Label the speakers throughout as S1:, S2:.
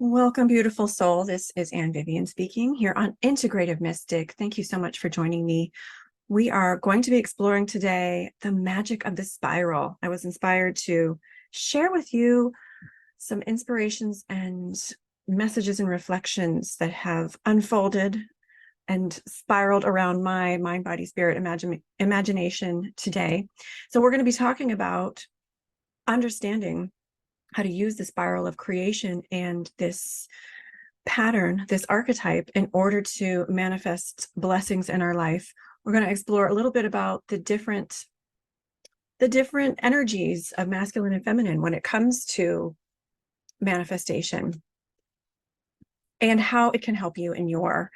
S1: Welcome, beautiful soul. This is Anne Vivian speaking here on Integrative Mystic. Thank you so much for joining me. We are going to be exploring today the magic of the spiral. I was inspired to share with you some inspirations and messages and reflections that have unfolded and spiraled around my mind, body, spirit, imagination today. So we're going to be talking about understanding how to use the spiral of creation and this pattern, this archetype, in order to manifest blessings in our life. We're going to explore a little bit about the different energies of masculine and feminine when it comes to manifestation and how it can help you in your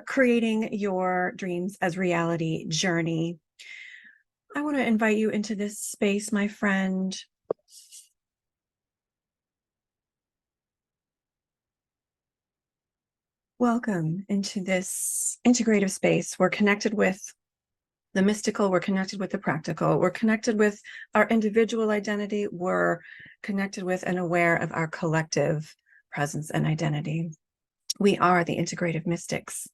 S1: creating your dreams as reality journey. I want to invite you into this space, my friend. Welcome into this integrative space. We're connected with the mystical, we're connected with the practical, we're connected with our individual identity, we're connected with and aware of our collective presence and identity. We are the integrative mystics.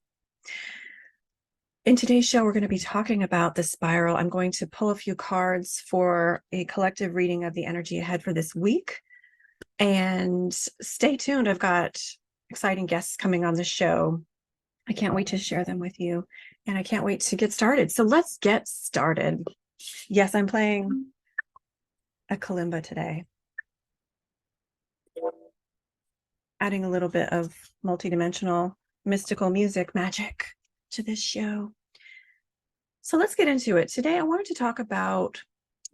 S1: In today's show, we're going to be talking about the spiral. I'm going to pull a few cards for a collective reading of the energy ahead for this week. And stay tuned. I've got exciting guests coming on the show. I can't wait to share them with you, and I can't wait to get started. So let's get started. Yes, I'm playing a kalimba today, adding a little bit of multidimensional mystical music magic to this show. So let's get into it. Today, I wanted to talk about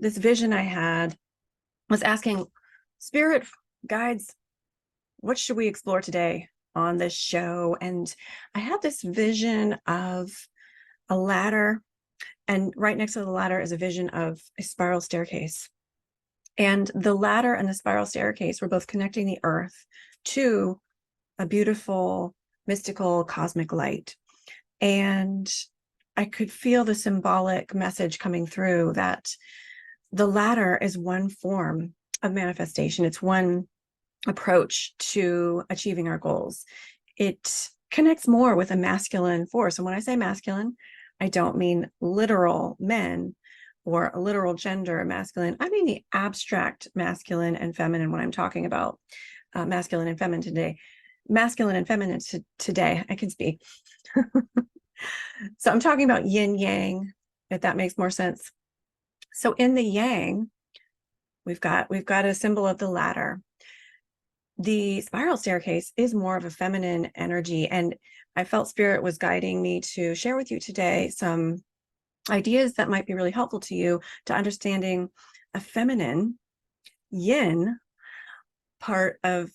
S1: this vision I had. I was asking spirit guides, what should we explore today on this show? And I had this vision of a ladder, and right next to the ladder is a vision of a spiral staircase. And the ladder and the spiral staircase were both connecting the earth to a beautiful, mystical, cosmic light. And I could feel the symbolic message coming through that the ladder is one form of manifestation. It's one approach to achieving our goals. It connects more with a masculine force. And when I say masculine, I don't mean literal men or a literal gender masculine. I mean the abstract masculine and feminine when I'm talking about masculine and feminine today. Masculine and feminine today, I can speak. So I'm talking about yin yang, if that makes more sense. So in the yang, we've got a symbol of the ladder. The spiral staircase is more of a feminine energy, and I felt spirit was guiding me to share with you today some ideas that might be really helpful to you to understanding a feminine yin part of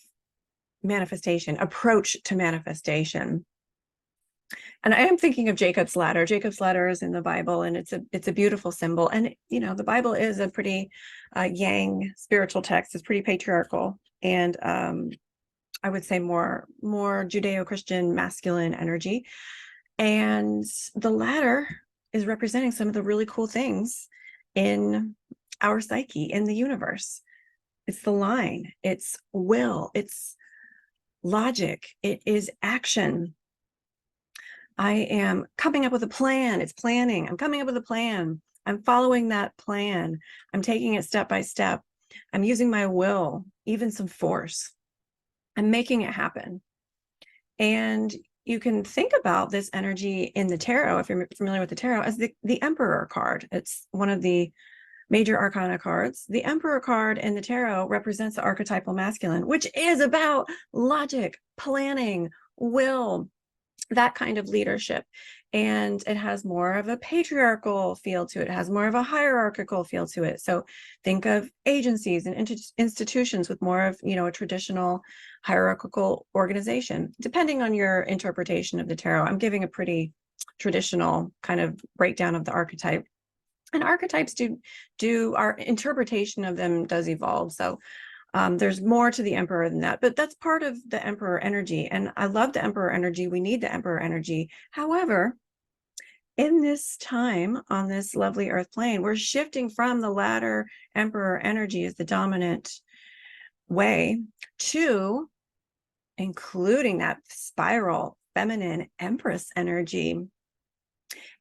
S1: manifestation, approach to manifestation. And I am thinking of Jacob's ladder. Jacob's ladder is in the Bible, and it's a beautiful symbol. And you know, the Bible is a pretty yang spiritual text. It's pretty patriarchal, and I would say more Judeo-Christian masculine energy. And the ladder is representing some of the really cool things in our psyche, in the universe. It's the line, it's will, it's logic, it is action. I am coming up with a plan. It's planning. I'm coming up with a plan. I'm following that plan. I'm taking it step by step. I'm using my will, even some force. I'm making it happen. And you can think about this energy in the tarot, if you're familiar with the tarot, as the Emperor card. It's one of the major arcana cards. The Emperor card in the tarot represents the archetypal masculine, which is about logic, planning, will, that kind of leadership. And it has more of a patriarchal feel to it. It has more of a hierarchical feel to it. So think of agencies and institutions with more of, a traditional hierarchical organization, depending on your interpretation of the tarot. I'm giving a pretty traditional kind of breakdown of the archetype. And archetypes our interpretation of them does evolve. So there's more to the Emperor than that, but that's part of the Emperor energy. And I love the Emperor energy. We need the Emperor energy. However, in this time on this lovely earth plane, we're shifting from the ladder Emperor energy as the dominant way to including that spiral feminine Empress energy,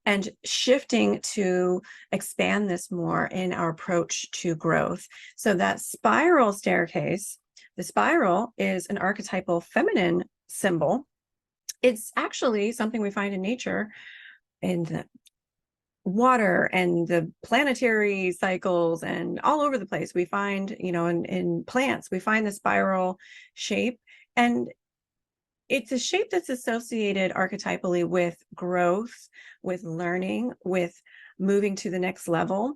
S1: and shifting to expand this more in our approach to growth. So that spiral staircase, the spiral is an archetypal feminine symbol. It's actually something we find in nature, in the water and the planetary cycles and all over the place. We find, in plants, we find the spiral shape, and it's a shape that's associated archetypally with growth, with learning, with moving to the next level.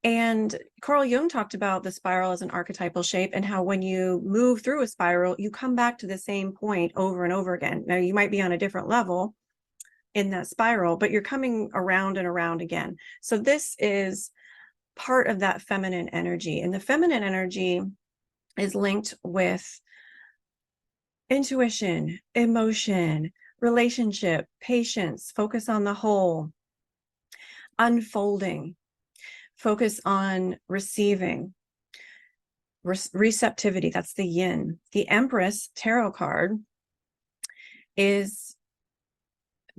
S1: And Carl Jung talked about the spiral as an archetypal shape, and how when you move through a spiral, you come back to the same point over and over again. Now, you might be on a different level in that spiral, but you're coming around and around again. So this is part of that feminine energy. And the feminine energy is linked with intuition, emotion, relationship, patience, focus on the whole, unfolding, focus on receiving, receptivity. That's the yin. The Empress tarot card is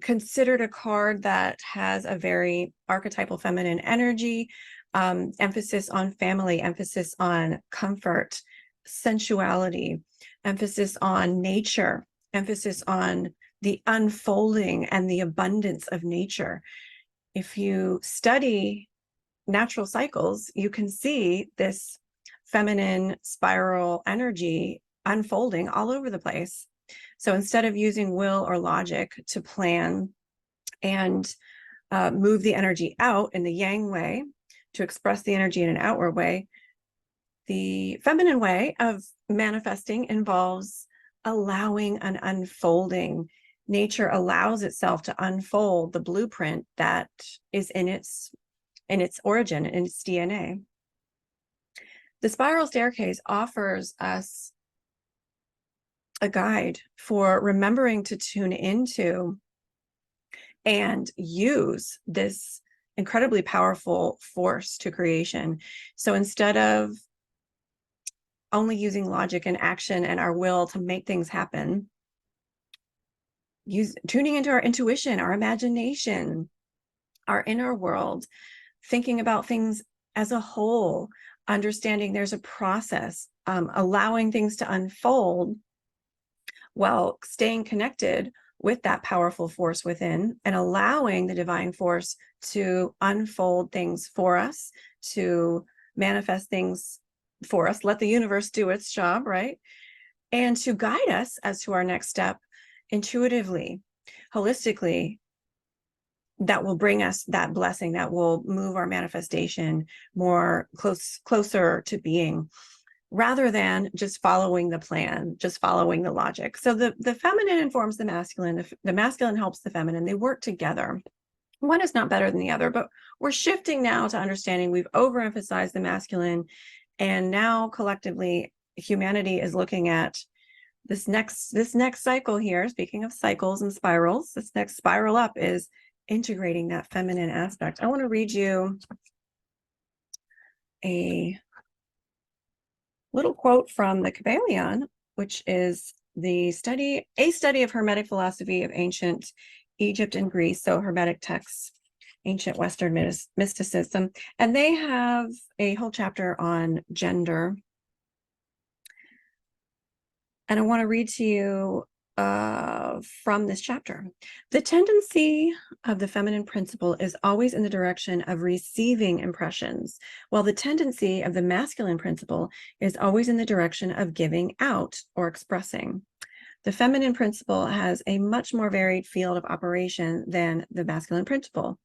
S1: considered a card that has a very archetypal feminine energy, emphasis on family, emphasis on comfort, sensuality, emphasis on nature, emphasis on the unfolding and the abundance of nature. If you study natural cycles, you can see this feminine spiral energy unfolding all over the place. So instead of using will or logic to plan and move the energy out in the yang way, to express the energy in an outward way, the feminine way of manifesting involves allowing an unfolding. Nature allows itself to unfold the blueprint that is in its origin, in its DNA. The spiral staircase offers us a guide for remembering to tune into and use this incredibly powerful force to creation. So instead of only using logic and action and our will to make things happen, tuning into our intuition, our imagination, our inner world, thinking about things as a whole, understanding there's a process, allowing things to unfold while staying connected with that powerful force within, and allowing the divine force to unfold things for us, to manifest things for us, let the universe do its job, right? And to guide us as to our next step intuitively, holistically, that will bring us that blessing, that will move our manifestation more closer to being, rather than just following the plan, just following the logic. So the feminine informs the masculine, the masculine helps the feminine. They work together. One is not better than the other, but we're shifting now to understanding we've overemphasized the masculine, and now collectively humanity is looking at this next cycle here. Speaking of cycles and spirals, this next spiral up is integrating that feminine aspect. I want to read you a little quote from the Kabbalion, which is a study of Hermetic philosophy of ancient Egypt and Greece, so Hermetic texts, ancient Western mysticism, and they have a whole chapter on gender. And I want to read to you from this chapter. The tendency of the feminine principle is always in the direction of receiving impressions, while the tendency of the masculine principle is always in the direction of giving out or expressing. The feminine principle has a much more varied field of operation than the masculine principle.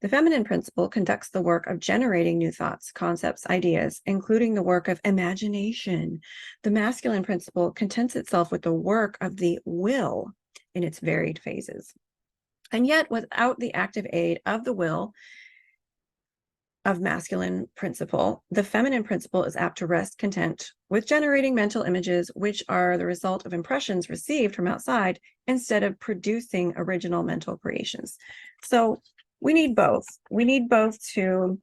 S1: The feminine principle conducts the work of generating new thoughts, concepts, ideas, including the work of imagination. The masculine principle contents itself with the work of the will in its varied phases. And yet, without the active aid of the will of masculine principle, the feminine principle is apt to rest content with generating mental images, which are the result of impressions received from outside, instead of producing original mental creations. So we need both. We need both to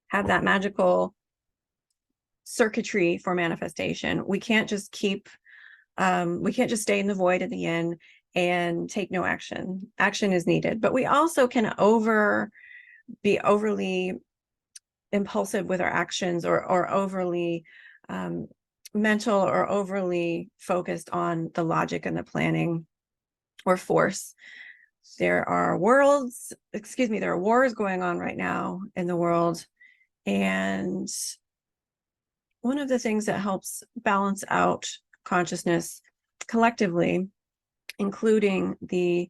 S1: have that magical circuitry for manifestation. We can't just keep We can't just stay in the void and the yin and take no action. Action is needed, but we also can be overly impulsive with our actions, or overly mental, or overly focused on the logic and the planning or force. There are wars going on right now in the world. And one of the things that helps balance out consciousness collectively, including the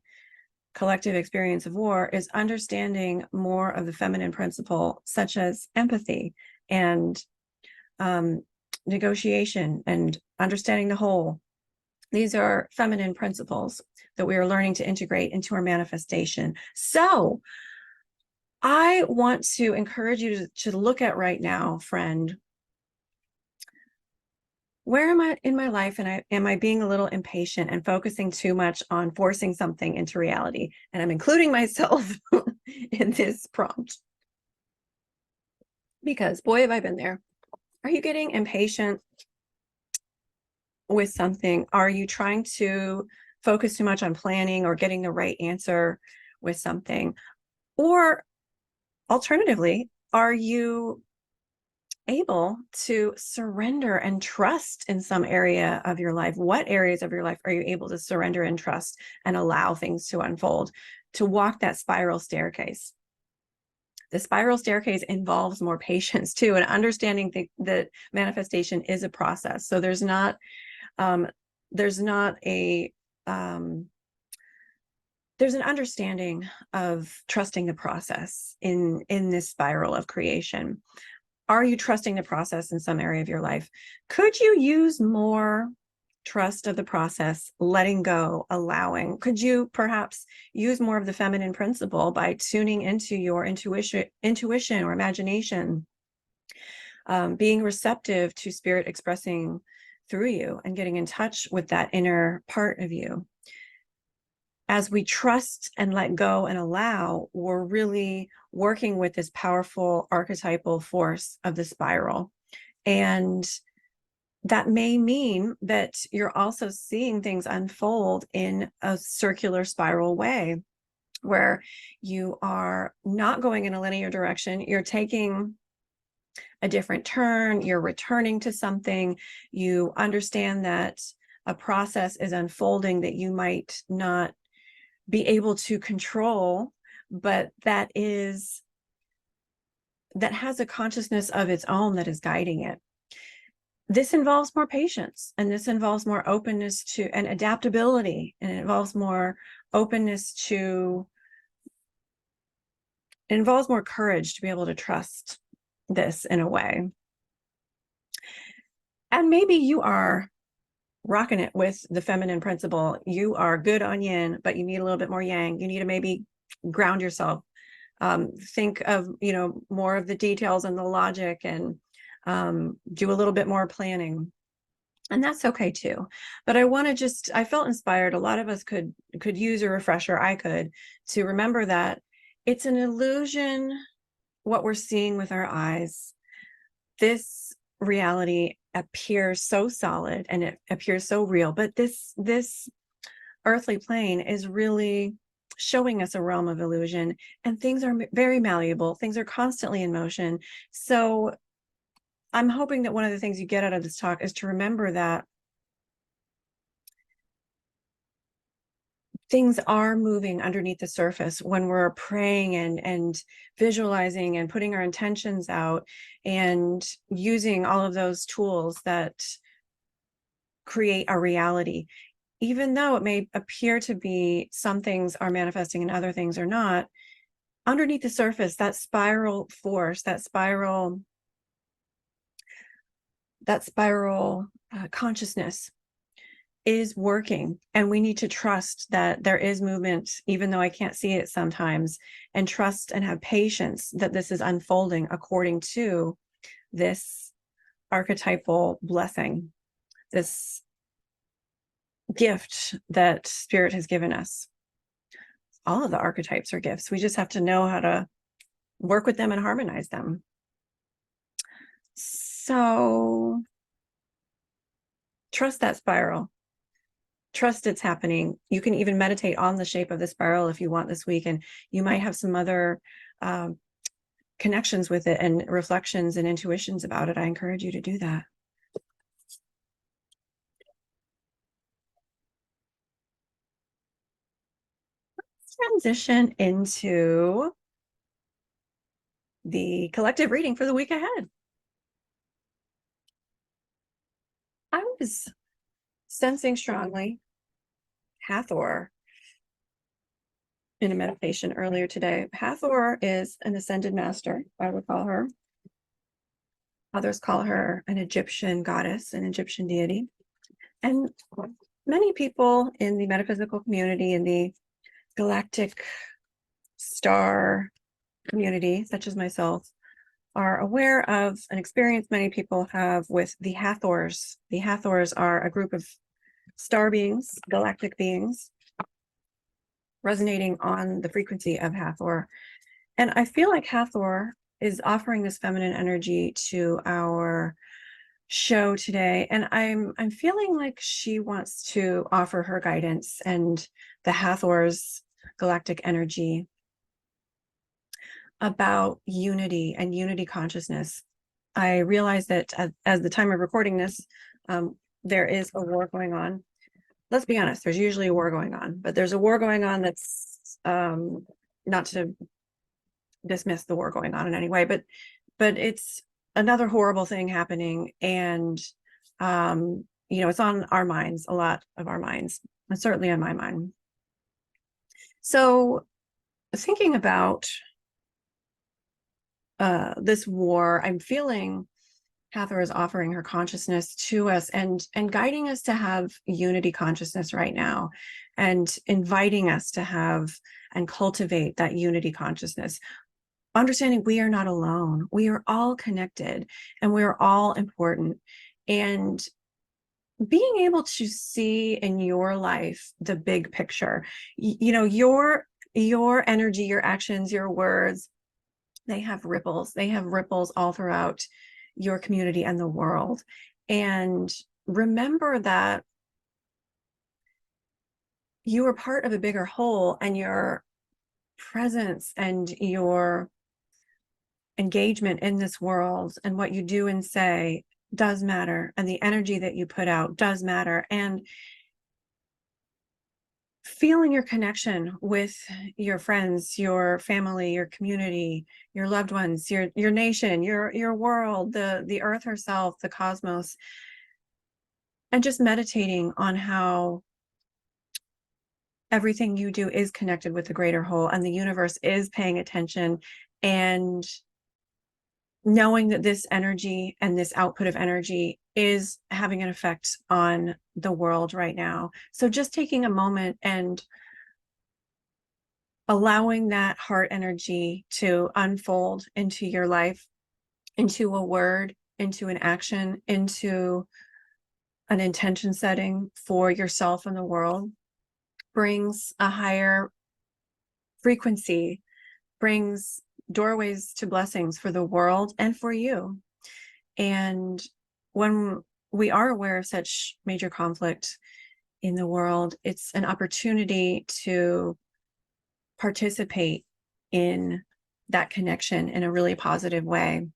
S1: collective experience of war, is understanding more of the feminine principle, such as empathy and negotiation and understanding the whole. These are feminine principles that we are learning to integrate into our manifestation. So I want to encourage you to look at right now, friend, where am I in my life, and am I being a little impatient and focusing too much on forcing something into reality? And I'm including myself in this prompt, because boy, have I been there. Are you getting impatient with something? Are you trying to focus too much on planning or getting the right answer with something? Or alternatively, are you able to surrender and trust in some area of your life? What areas of your life are you able to surrender and trust and allow things to unfold, to walk that spiral staircase? The spiral staircase involves more patience too, and understanding that manifestation is a process. So there's not there's an understanding of trusting the process in this spiral of creation. Are you trusting the process in some area of your life? Could you use more trust of the process, letting go, allowing? Could you perhaps use more of the feminine principle by tuning into your intuition or imagination, being receptive to spirit expressing through you and getting in touch with that inner part of you? As we trust and let go and allow, we're really working with this powerful archetypal force of the spiral. And that may mean that you're also seeing things unfold in a circular spiral way, where you are not going in a linear direction. You're taking a different turn, you're returning to something. You understand that a process is unfolding that you might not be able to control, but that has a consciousness of its own that is guiding it. This involves more patience, and this involves more openness to and adaptability, and it involves more openness to, it involves more courage to be able to trust this in a way. And maybe you are rocking it with the feminine principle. You are good on yin, but you need a little bit more yang. You need to maybe ground yourself. Think of, more of the details and the logic, and do a little bit more planning. And that's okay too. But I felt inspired. A lot of us could use a refresher. I could, to remember that it's an illusion, what we're seeing with our eyes. This reality appears so solid and it appears so real, but this earthly plane is really showing us a realm of illusion, and things are very malleable. Things are constantly in motion. So I'm hoping that one of the things you get out of this talk is to remember that things are moving underneath the surface when we're praying and visualizing and putting our intentions out and using all of those tools that create our reality. Even though it may appear to be some things are manifesting and other things are not, underneath the surface, that spiral force, that spiral consciousness is working, and we need to trust that there is movement, even though I can't see it sometimes, and trust and have patience that this is unfolding according to this archetypal blessing, this gift that spirit has given us. All of the archetypes are gifts. We just have to know how to work with them and harmonize them. So trust that spiral. trust it's happening. You can even meditate on the shape of the spiral if you want this week, and you might have some other connections with it and reflections and intuitions about it. I encourage you to do that. Let's transition into the collective reading for the week ahead. I was sensing strongly Hathor in a meditation earlier today. Hathor is an ascended master, I would call her. Others call her an Egyptian goddess, an Egyptian deity. And many people in the metaphysical community, in the galactic star community, such as myself, are aware of an experience many people have with the Hathors. The Hathors are a group of star beings, galactic beings, resonating on the frequency of Hathor. And I feel like Hathor is offering this feminine energy to our show today. And I'm feeling like she wants to offer her guidance and the Hathor's galactic energy about unity and unity consciousness. I realize that as the time of recording this, there is a war going on. Let's be honest, there's usually a war going on, but there's a war going on that's not to dismiss the war going on in any way, but it's another horrible thing happening. And it's on our minds, a lot of our minds, and certainly on my mind. So thinking about this war, I'm feeling Hathor is offering her consciousness to us and guiding us to have unity consciousness right now, and inviting us to have and cultivate that unity consciousness. Understanding we are not alone. We are all connected and we are all important. And being able to see in your life the big picture, your energy, your actions, your words, they have ripples. They have ripples all throughout your community and the world. And remember that you are part of a bigger whole, and your presence and your engagement in this world and what you do and say does matter, and the energy that you put out does matter. And feeling your connection with your friends, your family, your community, your loved ones, your nation, your world, the earth herself, the cosmos, and just meditating on how everything you do is connected with the greater whole, and the universe is paying attention, and knowing that this energy and this output of energy is having an effect on the world right now. So just taking a moment and allowing that heart energy to unfold into your life, into a word, into an action, into an intention setting for yourself and the world, brings a higher frequency, brings doorways to blessings for the world and for you. And when we are aware of such major conflict in the world, it's an opportunity to participate in that connection in a really positive way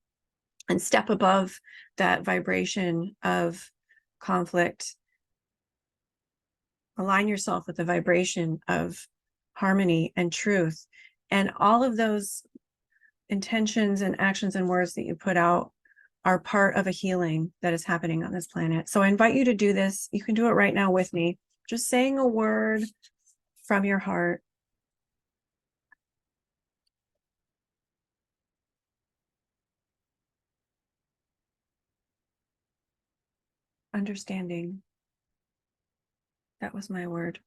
S1: and step above that vibration of conflict. Align yourself with the vibration of harmony and truth, and all of those intentions and actions and words that you put out are part of a healing that is happening on this planet. So I invite you to do this. You can do it right now with me, just saying a word from your heart. Understanding. That was my word.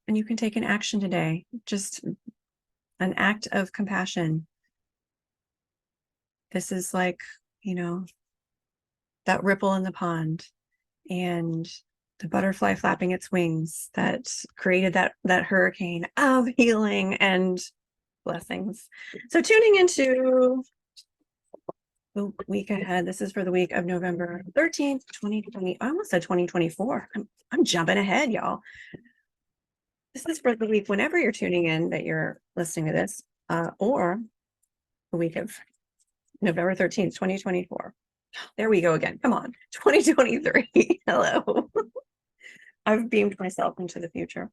S1: And you can take an action today, just an act of compassion. This is like, that ripple in the pond and the butterfly flapping its wings that created that hurricane of healing and blessings. So tuning into the week ahead. This is for the week of November 13th, 2020. I almost said 2024. I'm jumping ahead, y'all. This is for the week whenever you're tuning in that you're listening to this, or the week of November 13th, 2024. There we go again. Come on. 2023. Hello. I've beamed myself into the future.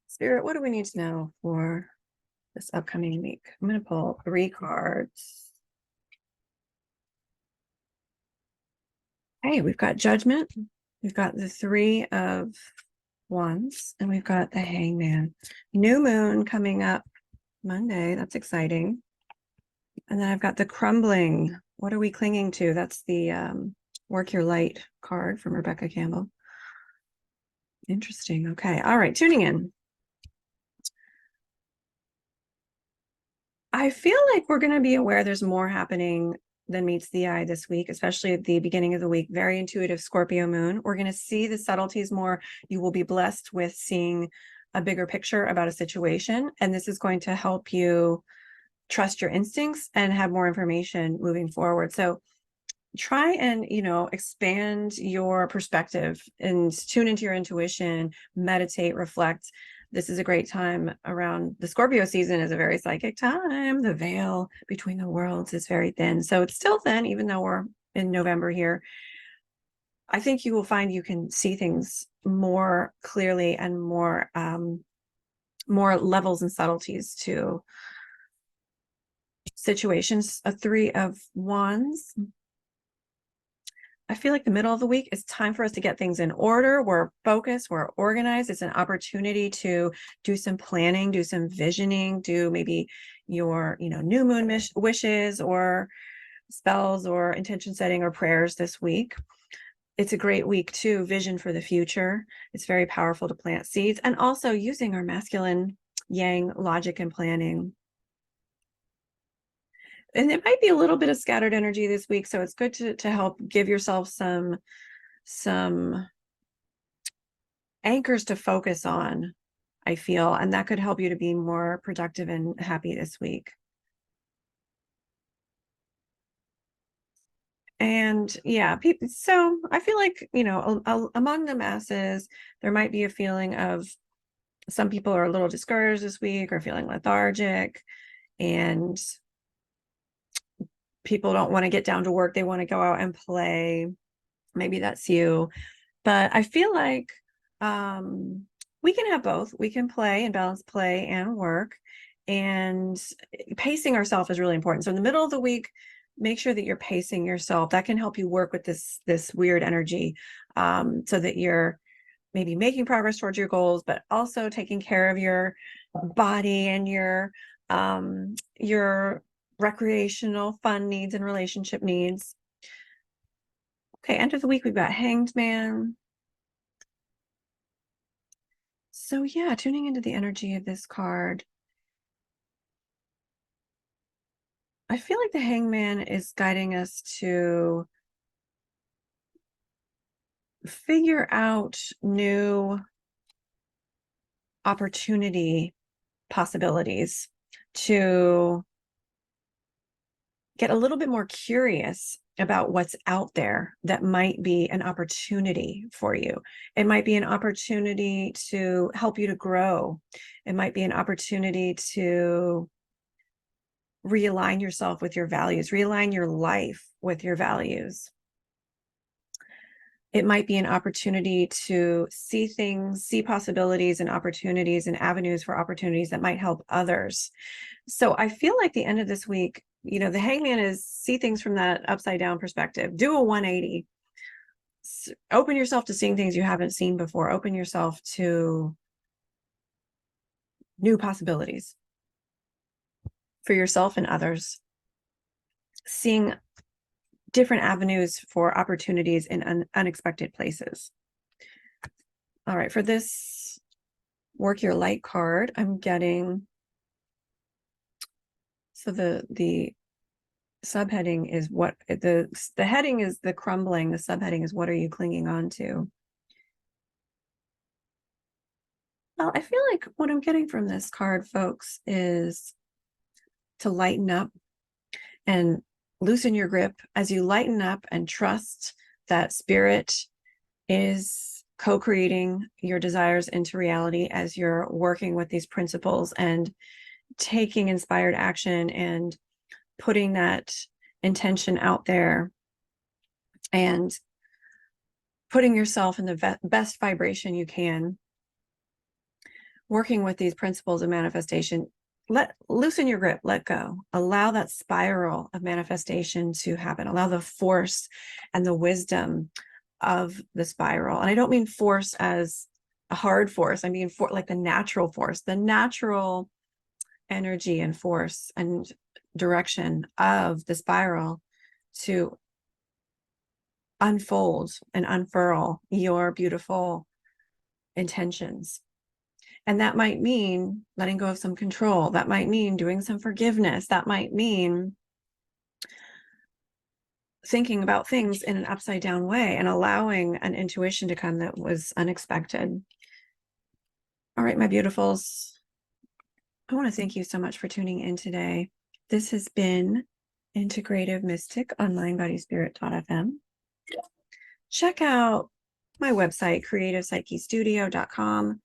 S1: Spirit, what do we need to know for this upcoming week? I'm going to pull 3 cards. Hey, we've got Judgment. We've got the 3 of Wands, and we've got the Hangman. New moon coming up Monday. That's exciting. And then I've got the Crumbling. What are we clinging to? That's the Work Your Light card from Rebecca Campbell. Interesting. Okay. All right. Tuning in. I feel like we're going to be aware there's more happening than meets the eye this week, especially at the beginning of the week. Very intuitive Scorpio moon. We're going to see the subtleties more. You will be blessed with seeing a bigger picture about a situation. And this is going to help you trust your instincts and have more information moving forward. So try and, expand your perspective and tune into your intuition, meditate, reflect. This is a great time around the Scorpio season is a very psychic time. The veil between the worlds is very thin. So it's still thin, even though we're in November here. I think you will find you can see things more clearly and more levels and subtleties to situations. A 3 of Wands. I feel like the middle of the week is time for us to get things in order. We're focused, we're organized. It's an opportunity to do some planning, do some visioning, do maybe your, new moon wishes or spells or intention setting or prayers this week. It's a great week to vision for the future. It's very powerful to plant seeds and also using our masculine yang logic and planning. And it might be a little bit of scattered energy this week, so it's good to help give yourself some anchors to focus on, I feel, and that could help you to be more productive and happy this week. And yeah, people, so I feel like, among the masses, there might be a feeling of some people are a little discouraged this week or feeling lethargic, and people don't want to get down to work. They want to go out and play. Maybe that's you. But I feel like we can have both. We can play and balance play and work. And pacing ourselves is really important. So in the middle of the week, make sure that you're pacing yourself. That can help you work with this weird energy, so that you're maybe making progress towards your goals, but also taking care of your body and your recreational fun needs and relationship needs. Okay, end of the week, we've got Hanged Man. So yeah, tuning into the energy of this card. I feel like the Hangman is guiding us to figure out new opportunity possibilities, to get a little bit more curious about what's out there that might be an opportunity for you. It might be an opportunity to help you to grow. It might be an opportunity to realign yourself with your values, realign your life with your values. It might be an opportunity to see things, see possibilities and opportunities and avenues for opportunities that might help others. So I feel like the end of this week, the Hangman is see things from that upside down perspective. Do a 180. Open yourself to seeing things you haven't seen before. Open yourself to new possibilities for yourself and others. Seeing different avenues for opportunities in unexpected places. All right, for this Work Your Light card, I'm getting, so the subheading is what, the heading is the crumbling, the subheading is what are you clinging on to? Well, I feel like what I'm getting from this card, folks, is to lighten up and loosen your grip as you lighten up and trust that spirit is co-creating your desires into reality as you're working with these principles and taking inspired action and putting that intention out there and putting yourself in the best vibration you can, working with these principles of manifestation. Loosen your grip, let go, allow that spiral of manifestation to happen, allow the force and the wisdom of the spiral. And I don't mean force as a hard force. I mean, like the natural force, the natural energy and force and direction of the spiral to unfold and unfurl your beautiful intentions. And that might mean letting go of some control. That might mean doing some forgiveness. That might mean thinking about things in an upside down way and allowing an intuition to come that was unexpected. All right, my beautifuls, I want to thank you so much for tuning in today. This has been Integrative Mystic on mindbodyspirit.fm. Check out my website, creativepsychestudio.com,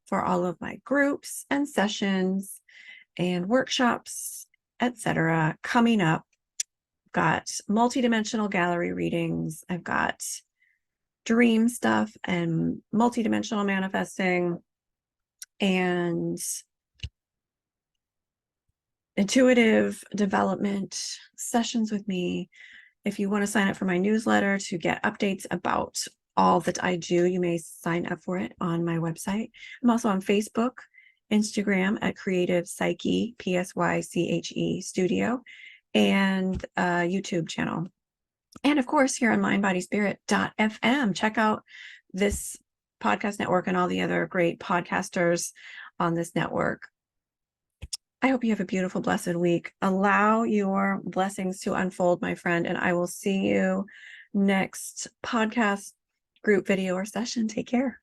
S1: for all of my groups and sessions and workshops, etc. coming up. I've got multidimensional gallery readings. I've got dream stuff and multidimensional manifesting and intuitive development sessions with me. If you want to sign up for my newsletter to get updates about all that I do, you may sign up for it on my website. I'm also on Facebook, Instagram at Creative Psyche, Psyche Studio, and a YouTube channel. And of course, here on mindbodyspirit.fm. Check out this podcast network and all the other great podcasters on this network. I hope you have a beautiful, blessed week. Allow your blessings to unfold, my friend, and I will see you next podcast, group, video, or session. Take care.